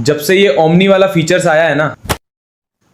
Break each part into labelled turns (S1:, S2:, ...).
S1: जब से ये ओमनी वाला फीचर्स आया है ना,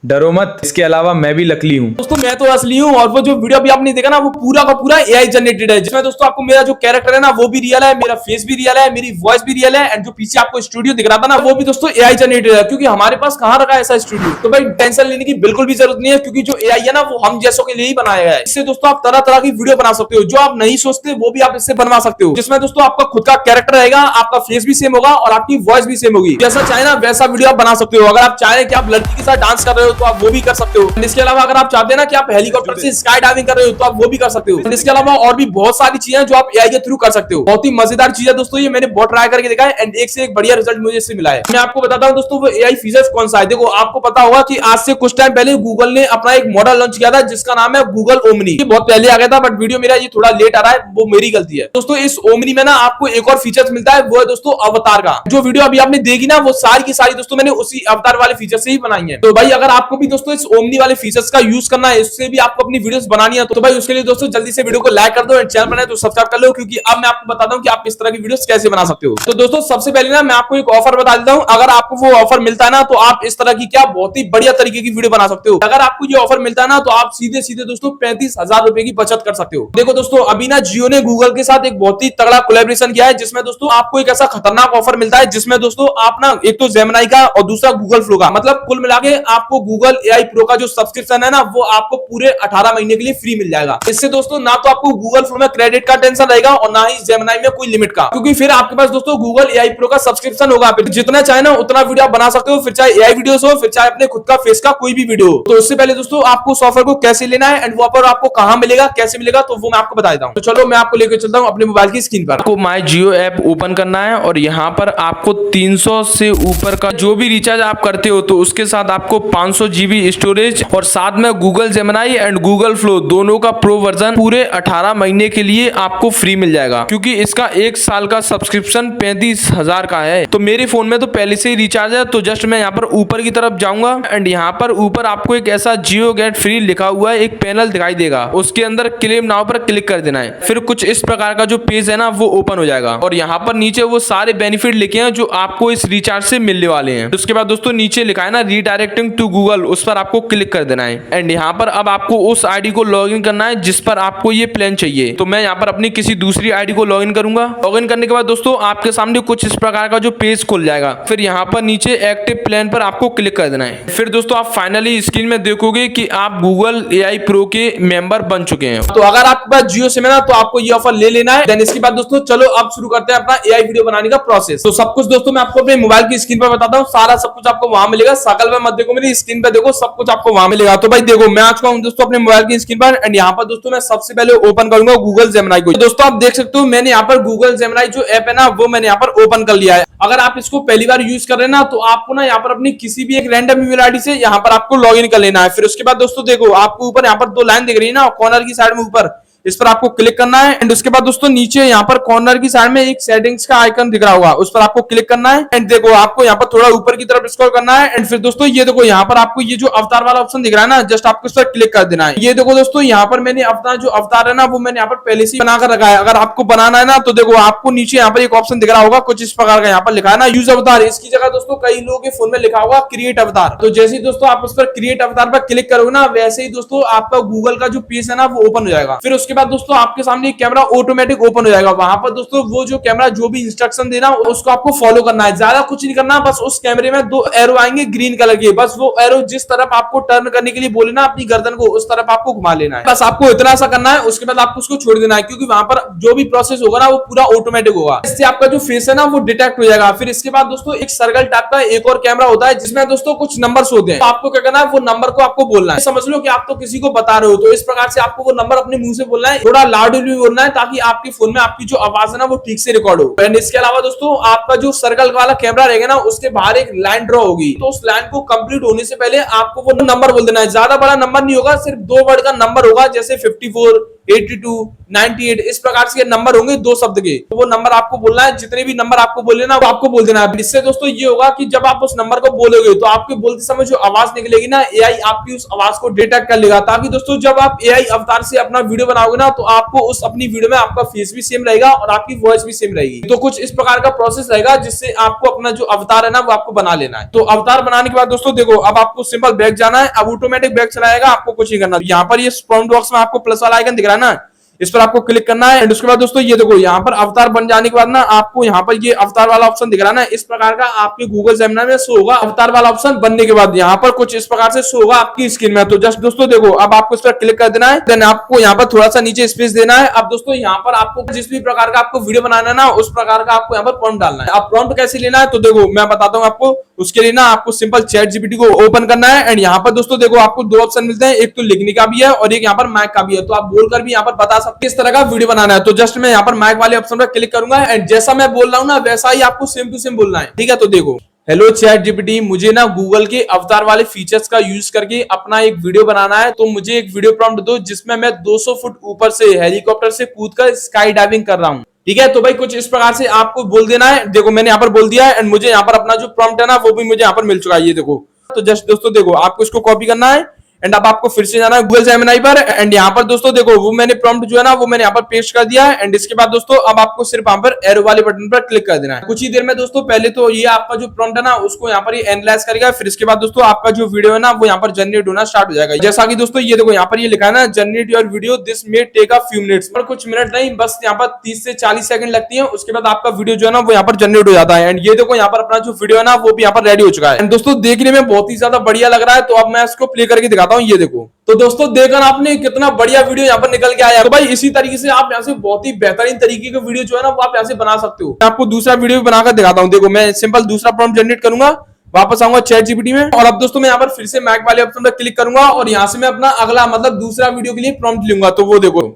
S1: डरो मत, इसके अलावा मैं भी लकली हूँ।
S2: दोस्तों मैं तो असली हूँ और वो जो वीडियो भी आपने देखा ना वो पूरा का पूरा एआई जनरेटेड है, जिसमें दोस्तों आपको मेरा जो कैरेक्टर है ना वो भी रियल है, मेरा फेस भी रियल है, मेरी वॉइस भी रियल है, एंड जो पीछे आपको स्टूडियो दिख रहा था ना वो भी दोस्तों एआई जनरेटेड है, क्योंकि हमारे पास कहाँ रखा है ऐसा स्टूडियो। तो भाई टेंशन लेने की बिल्कुल भी जरूरत नहीं है, क्योंकि जो एआई है ना वो हम जैसों के लिए ही बनाया गया है। इससे दोस्तों आप तरह तरह की वीडियो बना सकते हो, जो आप नहीं सोचते वो भी आप इससे बनवा सकते हो, जिसमें दोस्तों आपका खुद का कैरेक्टर रहेगा, आपका फेस भी सेम होगा और आपकी वॉइस भी सेम होगी। जैसा चाहे ना वैसा वीडियो आप बना सकते हो। अगर आप चाहे कि आप लड़की के साथ डांस कर रहे हो तो आप वो भी कर सकते हो। इसके अलावा अगर आप चाहते हैं ना कि आप हेलीकॉप्टर से स्काई डाइविंग कर रहे हो तो आप वो भी कर सकते हो। इसके अलावा और भी बहुत सारी चीजें जो आप एआई के थ्रू कर सकते हो। बहुत ही मजेदार चीज है दोस्तों, ये मैंने बहुत ट्राई करके देखा है एंड एक से एक बढ़िया रिजल्ट मुझे इससे मिला है। मैं आपको बताता हूं दोस्तों वो एआई फीचर्स कौन सा है। देखो आपको पता होगा कि आज से कुछ टाइम पहले गूगल ने अपना एक मॉडल लॉन्च किया था जिसका नाम है गूगल ओमनी। ये बहुत पहले आ गया था बट वीडियो मेरा ये थोड़ा लेट आ रहा है, वो मेरी गलती है। दोस्तों इस ओमनी में ना आपको एक और फीचर्स मिलता है, वो है दोस्तों अवतार का। जो वीडियो अभी आपने देखी ना वो सारी की सारी दोस्तों मैंने उसी अवतार वाले फीचर से ही बनाई है। तो भाई अगर आपको भी दोस्तों इस ओमनी वाले फीचर्स का यूज करना है, इससे भी आपको अपनी वीडियोस बनानी है, तो भाई उसके लिए दोस्तों जल्दी से वीडियो को लाइक कर दो एंड चैनल बनाए तो सब्सक्राइब कर लो, क्योंकि अब मैं आपको बताता हूं कि आप इस तरह की वीडियोस कैसे बना सकते हो। तो दोस्तों सबसे पहले ना मैं आपको एक ऑफर बता देता हूं, अगर आपको वो ऑफर मिलता है ना तो आप इस तरह की क्या बहुत ही बढ़िया तरीके की वीडियो बना सकते हो। अगर आपको ये ऑफर मिलता है ना तो आप सीधे सीधे दोस्तों 35,000 रुपए की बचत कर सकते हो। देखो दोस्तों अभी ना जियो ने गूगल के साथ एक बहुत ही तगड़ा कोलैबोरेशन किया है, जिसमें दोस्तों आपको एक ऐसा खतरनाक ऑफर मिलता है जिसमें दोस्तों आप ना एक तो जेमिनी का और दूसरा गूगल फ्लो का, मतलब कुल मिला के आपको गूगल एआई प्रो का जो सब्सक्रिप्शन है ना वो आपको पूरे 18 महीने के लिए फ्री मिल जाएगा। इससे दोस्तों ना तो आपको गूगल फ्लो में क्रेडिट का टेंशन रहेगा और ना ही जेमिनी में कोई लिमिट का, क्योंकि फिर आपके पास दोस्तों गूगल एआई प्रो का सब्सक्रिप्शन होगा। फिर जितना चाहे ना उतना वीडियो आप बना सकते हो, फिर चाहे एआई वीडियोस हो फिर चाहे अपने खुद का फेस का कोई भी वीडियो हो। तो उससे पहले दोस्तों आपको उस ऑफर को कैसे लेना है एंड वो ऑफर आपको कहां मिलेगा कैसे मिलेगा तो वो मैं आपको बता देता हूं। तो चलो मैं आपको लेकर चलता हूं अपने मोबाइल की स्क्रीन पर।
S3: आपको माय जियो ऐप ओपन करना है और यहाँ पर आपको 300 से ऊपर का जो भी रिचार्ज आप करते हो तो उसके साथ आपको 500 GB स्टोरेज और साथ में Google Gemini and Google flow दोनों का प्रो वर्जन पूरे 18 महीने के लिए आपको फ्री मिल जाएगा, क्योंकि इसका 1 साल का सब्सक्रिप्शन 35,000 का है। तो मेरे फोन में तो पहले से ही रिचार्ज है, तो जस्ट मैं यहाँ पर ऊपर की तरफ जाऊंगा एंड यहाँ पर ऊपर आपको एक ऐसा जियो गेट फ्री लिखा हुआ है एक पैनल दिखाई देगा, उसके अंदर क्लेम नाउ पर क्लिक कर देना है। फिर कुछ इस प्रकार का जो पेज है ना वो ओपन हो जाएगा और यहाँ पर नीचे वो सारे बेनिफिट लिखे हैं जो आपको इस रिचार्ज से मिलने वाले हैं। उसके बाद दोस्तों नीचे लिखा है ना रीडायरेक्टिंग टू गूगल, उस पर आपको क्लिक कर देना है एंड यहाँ पर अब आपको उस आईडी को लॉगिन करना है जिस पर आपको ये प्लान चाहिए। तो मैं यहाँ पर अपनी किसी दूसरी आईडी को लॉगिन करूंगा। लॉगिन करने के बाद दोस्तों आपके सामने कुछ इस प्रकार का जो पेज खुल जाएगा, फिर यहाँ पर नीचे एक्टिव प्लान पर आपको क्लिक कर देना है। फिर दोस्तों आप फाइनली स्क्रीन में देखोगे कि आप गूगल एआई प्रो के मेंबर बन चुके हैं।
S2: तो अगर आपके पास जियो सिम है ना तो आपको ये ऑफर ले लेना है। देन इसके बाद दोस्तों चलो अब शुरू करते हैं अपना एआई वीडियो बनाने का प्रोसेस। तो सब कुछ दोस्तों मैं आपको अपने मोबाइल की स्क्रीन पर बताता हूँ, सारा सब कुछ आपको वहां मिलेगा। सकल में मत देखो, मेरी स्क्रीन पे देखो, सब कुछ आपको वहां मिलेगा। तो भाई देखो मैं आ चुका हूं दोस्तों अपने मोबाइल की स्क्रीन पर एंड यहाँ पर दोस्तों मैं सबसे पहले ओपन करूंगा गूगल जेमिनी को। तो दोस्तों आप देख सकते हो मैंने यहाँ पर गूगल जेमिनी जो ऐप है ना वो मैंने यहाँ पर ओपन कर लिया है। अगर आप इसको पहली बार यूज कर रहे हैं ना तो आपको ना यहाँ पर अपनी किसी भी एक रैंडम ईमेल आईडी से यहाँ पर आपको लॉगिन कर लेना है। फिर उसके बाद दोस्तों देखो आपको ऊपर यहाँ पर 2 लाइन दिख रही है ना कॉर्नर की साइड में ऊपर, इस पर आपको क्लिक करना है एंड उसके बाद दोस्तों नीचे यहाँ पर कॉर्नर की साइड में एक सेटिंग्स का आइकन दिख रहा होगा, उस पर आपको क्लिक करना है एंड देखो आपको यहाँ पर थोड़ा ऊपर की तरफ स्क्रॉल करना है एंड फिर दोस्तों ये देखो यहाँ पर आपको ये जो अवतार वाला ऑप्शन दिख रहा है ना जस्ट आपको इस पर क्लिक कर देना है। ये देखो दोस्तों यहाँ पर मैंने अपना जो अवतार है ना वो मैंने यहाँ पर पहले से बनाकर रखा है। अगर आपको बनाना है ना तो देखो आपको नीचे यहाँ पर एक ऑप्शन दिख रहा होगा कुछ इस प्रकार का, यहाँ पर लिखा है ना यूज अवतार। इसकी जगह दोस्तों कई लोगों के फोन में लिखा होगा क्रिएट अवतार। तो जैसे ही दोस्तों आप उस पर क्रिएट अवतार पर क्लिक करोगे ना वैसे ही दोस्तों आपका गूगल का जो पेज है ना वो ओपन हो जाएगा। फिर उसके बाद दोस्तों आपके सामने कैमरा ऑटोमेटिक ओपन हो जाएगा। वहां पर दोस्तों वो जो कैमरा जो भी इंस्ट्रक्शन दे रहा है उसको आपको फॉलो करना है, ज्यादा कुछ नहीं करना। बस उस कैमरे में 2 एरो आएंगे ग्रीन कलर के, बस वो एरो जिस तरफ आपको टर्न करने के लिए बोले ना अपनी गर्दन को उस तरफ आपको घुमा लेना है। बस आपको इतना सा करना है, उसके बाद आपको उसको छोड़ देना है, क्योंकि वहां पर जो भी प्रोसेस होगा ना वो पूरा ऑटोमेटिक होगा। इससे आपका जो फेस है ना वो डिटेक्ट हो जाएगा। फिर इसके बाद दोस्तों एक सर्कल टाइप का एक और कैमरा होता है जिसमें दोस्तों कुछ नंबर्स होते हैं। तो आपको क्या करना है वो नंबर को आपको बोलना है। समझ लो कि आप तो किसी को बता रहे हो, तो इस प्रकार से आपको वो नंबर अपने मुंह से बोलना है, थोड़ा लाउडली बोलना है ताकि आपके फोन में आपकी जो आवाज है ना वो ठीक से रिकॉर्ड हो। एंड इसके अलावा दोस्तों आपका जो सर्कल वाला कैमरा रहेगा ना उसके बाहर एक लाइन ड्रॉ होगी, तो उस लाइन को कंप्लीट होने से पहले आपको वो नंबर बोल देना है। ज्यादा बड़ा नंबर नहीं होगा, सिर्फ 2 वर्ड का नंबर होगा, जैसे 54 82, 98 इस प्रकार से नंबर होंगे 2 शब्द के, तो वो नंबर आपको बोलना है। जितने भी नंबर आपको बोले ना वो आपको बोल देना है। इससे दोस्तों ये होगा कि जब आप उस नंबर को बोलोगे तो आपके बोलते समय जो आवाज निकलेगी ना, एआई आपकी उस आवाज को डिटेक्ट कर लेगा, ताकि दोस्तों जब आप एआई अवतार से अपना वीडियो बनाओगे ना तो आपको उस अपनी वीडियो में आपका फेस भी सेम रहेगा और आपकी वॉइस भी सेम रहेगी। तो कुछ इस प्रकार का प्रोसेस रहेगा जिससे आपको अपना जो अवतार है ना वो आपको बना लेना है। तो अवतार बनाने के बाद दोस्तों देखो, अब आपको सिंपल बैक जाना है। अब ऑटोमेटिक बैक चलाएगा, आपको कुछ नहीं करना। यहाँ पर ये प्रॉम्प्ट बॉक्स में आपको प्लस वाला आइकन दिख रहा है ना, इस पर आपको क्लिक करना है। एंड उसके बाद दोस्तों ये देखो, यहाँ पर अवतार बन जाने के बाद ना आपको यहाँ पर ये अवतार वाला ऑप्शन दिख रहा है ना, इस प्रकार का आपके गूगल जेमिनी में शो होगा। अवतार वाला ऑप्शन बनने के बाद यहाँ पर कुछ इस प्रकार से शो होगा आपकी स्क्रीन में। तो जस्ट दोस्तों देखो, अब आपको इस पर क्लिक कर देना है। देन आपको यहाँ पर थोड़ा सा नीचे स्पेस देना है। अब दोस्तों यहाँ पर आपको जिस भी प्रकार का आपको वीडियो बनाना है ना, उस प्रकार का आपको यहाँ पर प्रॉम्प्ट डालना है। अब प्रॉम्प्ट कैसे लेना है तो देखो मैं बताता हूँ आपको। उसके लिए ना आपको सिंपल चैट जीपीटी को ओपन करना है। एंड यहाँ पर दोस्तों देखो आपको 2 ऑप्शन मिलते हैं, एक तो लिखने का भी है और एक यहाँ पर माइक का भी है। तो आप बोलकर भी यहाँ पर बता सकते हैं किस तरह का वीडियो बनाना है। तो जस्ट मैं यहाँ पर माइक वाले ऑप्शन पर क्लिक करूंगा एंड जैसा मैं बोल रहा हूँ ना वैसा ही आपको सेम टू सेम बोलना है। ठीक है, तो देखो, हेलो चैट जीपीटी, मुझे ना गूगल के अवतार वाले फीचर्स का यूज करके अपना एक वीडियो बनाना है। तो मुझे एक वीडियो प्रॉम्प्ट दो जिसमें मैं 200 फुट ऊपर से हेलीकॉप्टर से कूदकर स्काई डाइविंग कर रहा हूँ। ठीक है, तो भाई कुछ इस प्रकार से आपको बोल देना है। देखो मैंने यहाँ पर बोल दिया है एंड मुझे यहाँ पर अपना जो प्रॉम्प्ट है ना वो भी मुझे यहाँ पर मिल चुका है। ये देखो, तो जस्ट दोस्तों देखो, आपको इसको कॉपी करना है एंड अब आपको फिर से जाना है गूगल जेमिनी पर। एंड यहाँ पर दोस्तों देखो, वो मैंने प्रॉम्प्ट जो है ना वो मैंने यहाँ पर पेस्ट कर दिया है। एंड इसके बाद दोस्तों अब आपको सिर्फ यहाँ पर एरो वाले बटन पर क्लिक कर देना है। कुछ ही देर में दोस्तों पहले तो ये आपका जो प्रॉम्प्ट है ना उसको यहाँ पर ये एनालाइज करेगा। फिर इसके बाद दोस्तों आपका जो वीडियो है ना वो यहाँ पर जनरेट होना स्टार्ट हो जाएगा। जैसा कि दोस्तों ये देखो, यहाँ पर ये लिखा है ना, generate your video, this may take a few minutes. पर कुछ मिनट नहीं, बस यहाँ पर 30 से 40 सेकंड लगती है। उसके बाद आपका वीडियो जो है ना वो यहाँ पर जनरेट हो जाता है। एंड ये देखो, यहाँ पर अपना जो वीडियो है ना वो भी यहाँ पर रेडी हो चुका है। एंड दोस्तों देखने में बहुत ही ज्यादा बढ़िया लग रहा है। तो अब मैं इसको प्ले करके दिखाता हूँ। ये देखो, तो दोस्तों देखकर आपने कितना बढ़िया वीडियो यहाँ पर निकल के आया। तो भाई इसी तरीके से आप यहाँ से बहुत ही बेहतरीन तरीके के वीडियो जो है ना वो आप यहाँ से बना सकते हो। मैं आपको दूसरा वीडियो भी बनाकर दिखाता हूँ। देखो मैं सिंपल दूसरा प्रॉम्प्ट जनरेट करूंगा, वापस आऊंगा चैट जीपीटी में और अब दोस्तों मैं यहाँ पर फिर से मैक वाले ऑप्शन पर क्लिक करूंगा और यहाँ से मैं अपना अगला मतलब दूसरा वीडियो के लिए प्रॉम्प्ट लूंगा। तो वो देखो,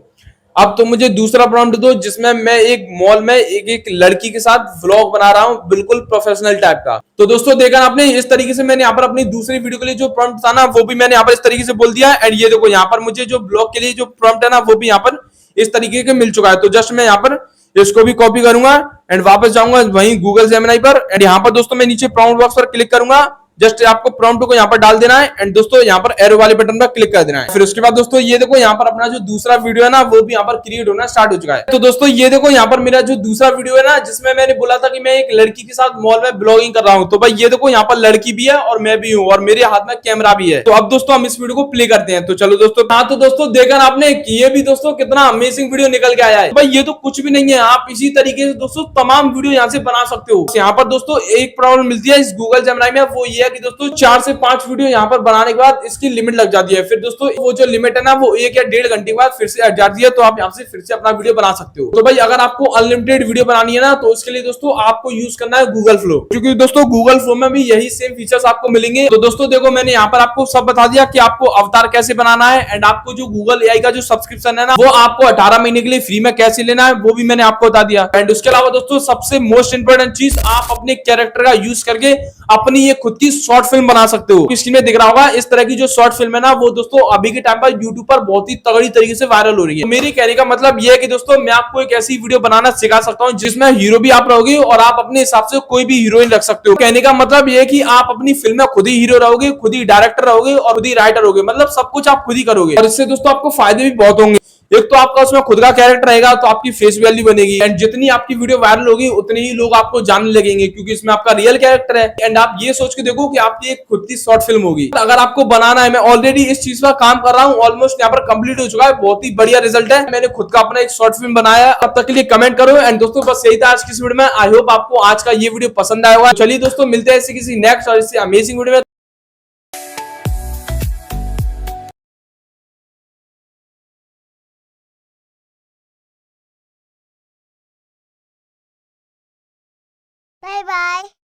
S2: अब तो मुझे दूसरा प्रॉम्प्ट दो जिसमें मैं एक मॉल में एक लड़की के साथ व्लॉग बना रहा हूँ, बिल्कुल प्रोफेशनल टाइप का। तो दोस्तों देखा आपने, इस तरीके से मैंने यहाँ पर अपनी दूसरी वीडियो के लिए जो प्रॉम्प्ट था ना वो भी मैंने यहाँ पर इस तरीके से बोल दिया। एंड ये देखो, यहाँ पर मुझे जो ब्लॉग के लिए जो प्रॉम्प्ट है ना वो भी यहाँ पर इस तरीके के मिल चुका है। तो जस्ट मैं यहाँ पर इसको भी कॉपी करूंगा एंड वापस जाऊंगा वहीं गूगल जेमिनी पर। एंड यहाँ पर दोस्तों मैं नीचे प्रॉम्प्ट बॉक्स पर क्लिक करूंगा। जस्ट आपको प्रॉम्प्ट को यहाँ पर डाल देना है एंड दोस्तों यहाँ पर एरो वाले बटन पर क्लिक कर देना है। फिर उसके बाद दोस्तों ये देखो, यहाँ पर अपना जो दूसरा वीडियो है ना वो भी यहाँ पर क्रिएट होना स्टार्ट हो चुका है। तो दोस्तों ये देखो, यहाँ पर मेरा जो दूसरा वीडियो है ना जिसमें मैंने बोला था कि मैं एक लड़की के साथ मॉल में ब्लॉगिंग कर रहा हूँ, तो भाई ये देखो यहाँ पर लड़की भी है और मैं भी हूँ और मेरे हाथ में कैमरा भी है। तो अब दोस्तों हम इस वीडियो को प्ले करते हैं। तो चलो दोस्तों, हाँ तो दोस्तों देखा आपने, ये भी दोस्तों कितना अमेजिंग वीडियो निकल के आया है। भाई ये तो कुछ भी नहीं है, आप इसी तरीके से दोस्तों तमाम वीडियो यहाँ से बना सकते हो। यहाँ पर दोस्तों एक प्रॉब्लम मिलती है इस गूगल जेमिनी में, वो ये है कि दोस्तों 4 से 5 वीडियो यहाँ पर बनाने के बाद इसकी लिमिट लग जाती है। फिर दोस्तों वो जो लिमिट है ना वो 1 या 1.5 घंटे के बाद फिर से हट जाती है। तो आप यहाँ से फिर से अपना वीडियो बना सकते हो। तो भाई अगर आपको अनलिमिटेड वीडियो बनानी है ना तो उसके लिए दोस्तों आपको यूज करना है गूगल फ्लो, क्योंकि दोस्तों गूगल फ्लो में भी यही सेम फीचर्स आपको मिलेंगे। तो दोस्तों देखो, मैंने यहाँ पर आपको सब बता दिया कि आपको अवतार कैसे बनाना है एंड आपको जो गूगल एआई का जो सब्सक्रिप्शन है ना वो आपको 18 महीने के लिए फ्री में कैसे लेना है वो भी मैंने आपको बता दिया। एंड उसके अलावा दोस्तों सबसे मोस्ट इंपोर्टेंट चीज, आप अपने कैरेक्टर का यूज करके अपनी ये खुद की शॉर्ट फिल्म बना सकते हो। स्क्रीन में दिख रहा होगा, इस तरह की जो शॉर्ट फिल्म है ना वो दोस्तों अभी के टाइम पर यूट्यूब पर बहुत ही तगड़ी तरीके से वायरल हो रही है। मेरे कहने का मतलब यह है कि दोस्तों मैं आपको एक ऐसी वीडियो बनाना सिखा सकता हूं जिसमें हीरो भी आप रहोगे और आप अपने हिसाब से कोई भी हीरोइन रख सकते हो। कहने का मतलब यह है कि आप अपनी फिल्म में खुद ही हीरो रहोगे, खुद ही डायरेक्टर रहोगे और खुद ही राइटर रहोगे, मतलब सब कुछ आप खुद ही करोगे। और इससे दोस्तों आपको फायदे भी बहुत होंगे। एक तो आपका उसमें खुद का कैरेक्टर रहेगा तो आपकी फेस वैल्यू बनेगी एंड जितनी आपकी वीडियो वायरल होगी उतने ही लोग आपको जानने लगेंगे, क्योंकि इसमें आपका रियल कैरेक्टर है। एंड आप ये सोच के देखो कि आपकी एक खुद की शॉर्ट फिल्म होगी। अगर आपको बनाना है, मैं ऑलरेडी इस चीज पर काम कर रहा हूँ, ऑलमोस्ट यहाँ पर कंप्लीट हो चुका है, बहुत ही बढ़िया रिजल्ट है। मैंने खुद का अपना एक शॉर्ट फिल्म बनाया है। अब तक के लिए कमेंट करो। एंड दोस्तों बस यही था आज की वीडियो में। आई होप आपको आज का ये वीडियो पसंद आया होगा। चलिए दोस्तों, मिलते हैं ऐसे किसी नेक्स्ट और इससे अमेजिंग वीडियो में।
S4: Bye bye.